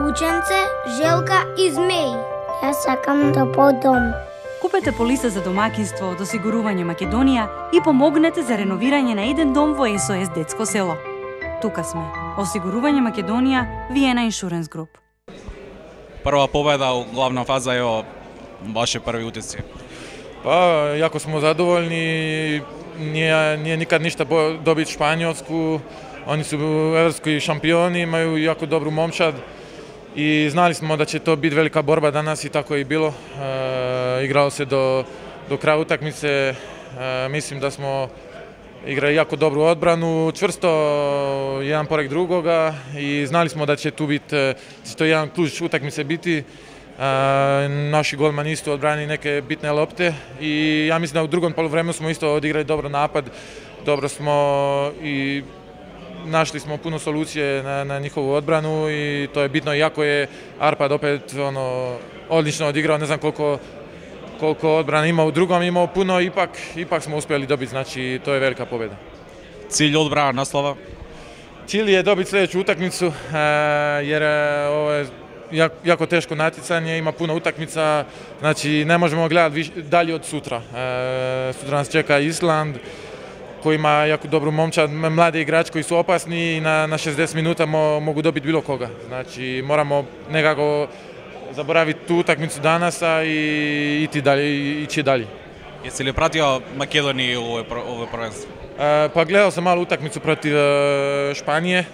Кученце, Желка и Змеј. Јас сакам да подам. Купете полиса за домакинство од Осигурување Македонија и помогнете за реновирање на еден дом во СОС Детско село. Тука сме. Осигурување Македонија, Виена Иншуренс Груп. Прва победа у главна фаза, ево, ваше први утисци. Па, јако смо задоволни, ние никад ништа добит Шпањолску, они су европски шампиони, имају јако добру момчад и знали смо да ќе то бит велика борба данас и тако е и било. Играло се до крај утакмице, мислим да смо играли јако добру одбрану, чврсто еден порек другога и знали смо да ќе ту бит, тоа еден клуч утакмице бити. Наши голмани исто одбрани неке битне лопте и ја мислам да у другом полувреме смо исто одиграли добро напад, добро смо и нашли смо пуно солуције на нихову одбрану и тоа е битно, иако е Арпад опет одлично одигрao, не знам колку одбрана има у другом, имao puno, ipak smo uspjeli dobiti, znači to je velika pobjeda. Cilj odbrana naslova? Cilj je dobiti sljedeću utakmicu, jer ovo je jako teško natjecanje, ima puno utakmica, znači ne možemo gledati dalje od sutra. Sutra nas čeka Island, koji ima jako dobru momčad, mladi igrači koji su opasni i na 60 minuta mogu dobiti bilo koga. Znači moramo nekako zaboraviti tu utakmicu danasa i ići dalje. Jesi li pratio Makedoniju u ovoj prvenstvu? Pa gledao sam malo utakmicu protiv Španije.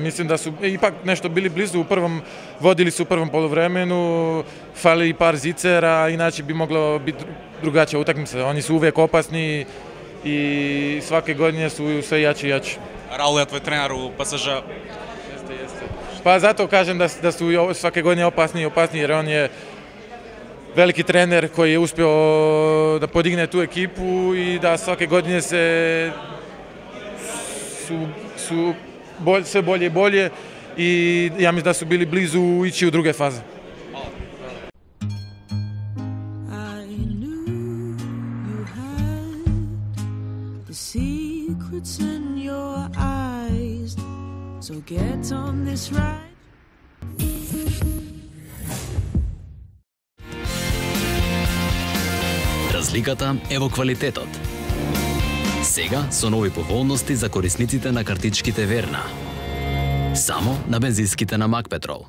Mislim da su ipak nešto bili blizu, vodili su u prvom poluvremenu, fali par zicera, inače bi moglo biti drugačija utakmica. Oni su uvijek opasni i svake godine su sve jači i jači. Raul je tvoj trener u PSG? Jeste. Pa zato kažem da su svake godine opasniji, jer on je veliki trener koji je uspio da podigne tu ekipu i da svake godine su sve bolje i bolje i ja mislim da su bili blizu ići u druge faze. So get on this ride. Разликата е во квалитетот. Сега со нови поволности за корисниците на картичките Верна. Само на бензинските на Макпетрол.